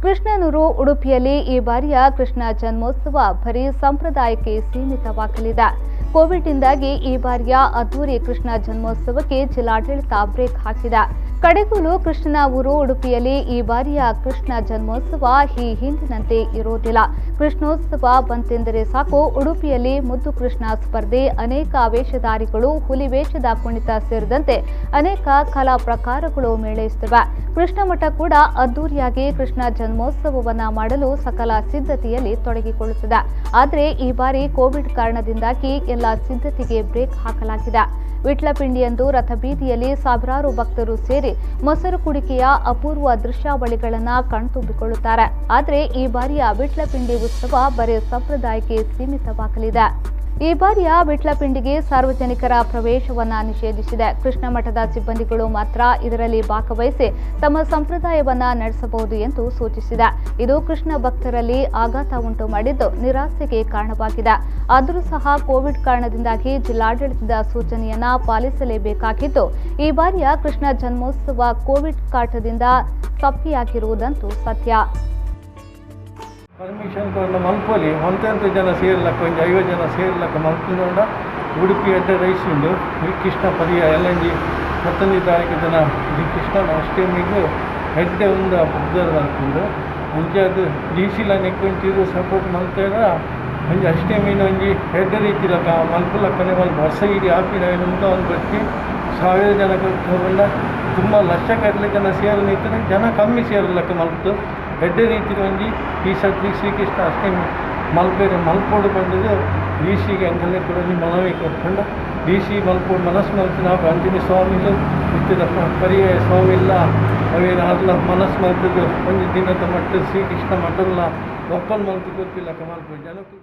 ಕೃಷ್ಣನೂರು ಉಡುಪಿಯಲ್ಲಿ ಈ ಬಾರಿಯ ಕೃಷ್ಣ ಜನ್ಮೋತ್ಸವ ಬರೀ ಸಂಪ್ರದಾಯಕ್ಕೆ ಸೀಮಿತವಾಗಲಿದೆ. ಕೋವಿಡ್ನಿಂದಾಗಿ ಈ ಬಾರಿಯ ಅದ್ದೂರಿ ಕೃಷ್ಣ ಜನ್ಮೋತ್ಸವಕ್ಕೆ ಜಿಲ್ಲಾಡಳಿತ ಬ್ರೇಕ್ ಹಾಕಿದೆ. ಕಡೆಗೂಲು ಕೃಷ್ಣನ ಊರು ಉಡುಪಿಯಲ್ಲಿ ಈ ಬಾರಿಯ ಕೃಷ್ಣ ಜನ್ಮೋತ್ಸವ ಈ ಹಿಂದಿನಂತೆ ಇರೋದಿಲ್ಲ. ಕೃಷ್ಣೋತ್ಸವ ಬಂತೆಂದರೆ ಸಾಕು, ಉಡುಪಿಯಲ್ಲಿ ಮುದ್ದು ಕೃಷ್ಣ ಸ್ಪರ್ಧೆ, ಅನೇಕ ವೇಷಧಾರಿಗಳು, ಹುಲಿ ವೇಷದ ಕುಣಿತ ಸೇರಿದಂತೆ ಅನೇಕ ಕಲಾ ಪ್ರಕಾರಗಳು ಮೇಳೈಸುತ್ತವೆ. ಕೃಷ್ಣ ಮಠ ಕೂಡ ಅದ್ದೂರಿಯಾಗಿ ಕೃಷ್ಣ ಜನ್ಮೋತ್ಸವವನ್ನ ಮಾಡಲು ಸಕಲ ಸಿದ್ಧತೆಯಲ್ಲಿ ತೊಡಗಿಕೊಳ್ಳುತ್ತದೆ. ಆದರೆ ಈ ಬಾರಿ ಕೋವಿಡ್ ಕಾರಣದಿಂದಾಗಿ ಎಲ್ಲ ಸಿದ್ಧತೆಗೆ ಬ್ರೇಕ್ ಹಾಕಲಾಗಿದೆ. ವಿಟ್ಲಪಿಂಡಿಯಂದು ರಥಬೀದಿಯಲ್ಲಿ ಸಾವಿರಾರು ಭಕ್ತರು ಸೇರಿ ಮೊಸರು ಕುಡಿಕೆಯ ಅಪೂರ್ವ ದೃಶ್ಯಾವಳಿಗಳನ್ನು ಕಣ್ತುಂಬಿಕೊಳ್ಳುತ್ತಾರೆ. ಆದರೆ ಈ ಬಾರಿಯ ವಿಟ್ಲಪಿಂಡಿ ಉತ್ಸವ ಬರೀ ಸಂಪ್ರದಾಯಕ್ಕೆ ಸೀಮಿತವಾಗಲಿದೆ. ಈ ಬಾರಿಯ ವಿಟ್ಲಪಿಂಡಿಗೆ ಸಾರ್ವಜನಿಕರ ಪ್ರವೇಶವನ್ನ ನಿಷೇಧಿಸಿದೆ. ಕೃಷ್ಣ ಮಠದ ಸಿಬ್ಬಂದಿಗಳು ಮಾತ್ರ ಇದರಲ್ಲಿ ಭಾಗವಹಿಸಿ ತಮ್ಮ ಸಂಪ್ರದಾಯವನ್ನ ನಡೆಸಬಹುದು ಎಂದು ಸೂಚಿಸಿದೆ. ಇದು ಕೃಷ್ಣ ಭಕ್ತರಲ್ಲಿ ಆಘಾತ ಉಂಟು ಮಾಡಿದ್ದು ನಿರಾಸೆಗೆ ಕಾರಣವಾಗಿದೆ. ಆದರೂ ಸಹ ಕೋವಿಡ್ ಕಾರಣದಿಂದಾಗಿ ಜಿಲ್ಲಾಡಳಿತದ ಸೂಚನೆಯನ್ನ ಪಾಲಿಸಲೇಬೇಕಾಗಿದ್ದು, ಈ ಬಾರಿಯ ಕೃಷ್ಣ ಜನ್ಮೋತ್ಸವ ಕೋವಿಡ್ ಕಾಟದಿಂದ ತಪ್ಪಿಯಾಗಿರುವುದಂತೂ ಸತ್ಯ. ಪರ್ಮಿಷನ್ ಕೊಂಡು ಮಲ್ಪೊಲಿ ಒಂತೆಂಟು ಜನ ಸೇರ್ಲಕ್ಕ, ಒಂದು 50 ಜನ ಸೇರ್ಲಕ್ಕ ಮಲ್ಪುಂಡ ಉಡುಪಿ ಎಡ್ಡೆ ರೈಸ್ ಉಂಡು ಕೃಷ್ಣ ಪದಿಯ ಎಲ್ಲಂಜಿ 11 ತಾರೀಕು ದಿನ ಕೃಷ್ಣನ ಅಷ್ಟಮಿಗೂ ಎಡ್ಡೆ ಒಂದು ಉದ್ದಾರ ಮಲ್ಪುಂಡು ಮುಂಚೆ ಅದು ಡಿಸಿಲ ನೆಕ್ಕೊಂಚಿರು ಸಪೋರ್ಟ್ ಮಲ್ತಾಗ ಒಂಜಿ ಅಷ್ಟಮಿನ ಒಂಜಿ ಎಡ್ಡೆ ರೀತಿಲಕ್ಕ ಮಲ್ಪುಲಕ್ಕನೆ ಮಲ್ಪ ವರ್ಷ ಇಡೀ ಹಾಪಿನ ಅಂತ ಒಂದು ಬಟ್ಟಿ 1000 ಜನ ತಗೊಂಡ ತುಂಬ ಲಕ್ಷಗಟ್ಟಲೆ ಜನ ಸೇರು ನಿಂತರೆ ಜನ ಕಮ್ಮಿ ಸೇರಲಕ್ಕ ಮಲ್ತು ಎಡ್ಡೆ ರೀತಿ ಒಂಜಿ ಈ ಸರ್ತಿ ಶ್ರೀಕೃಷ್ಣ ಅಷ್ಟಮಿ ಮಲ್ಪೇರೆ ಮಲ್ಪೋಡು ಬಂದದ್ದು ಡಿ ಸಿಗೆ ಅಂಗಲ್ಲೇ ಕೂಡ ಮನವಿ ಕೊಟ್ಕೊಂಡು ಡಿ ಸಿ ಮಲ್ಪೋಡು ಮನಸ್ಸು ಮಲ್ತು ನಾವು ಆಂಜನೇಯ ಸ್ವಾಮಿಲು ಇತ್ತಿದ ಪರ್ಯಾಯ ಸ್ವಾಮಿ ಇಲ್ಲ ಅವೇನು ಅಲ್ಲ ಮನಸ್ಸು ಮಲ್ತದ್ದು ಒಂದು ದಿನದ ಮಟ್ಟ ಶ್ರೀಕೃಷ್ಣ ಮಠಲ್ಲ ಒಪ್ಪಲ್ ಮಲ್ತು ಗೊತ್ತಿಲ್ಲ ಮಲ್ಪೋಡು ಜನಕ್ಕೂ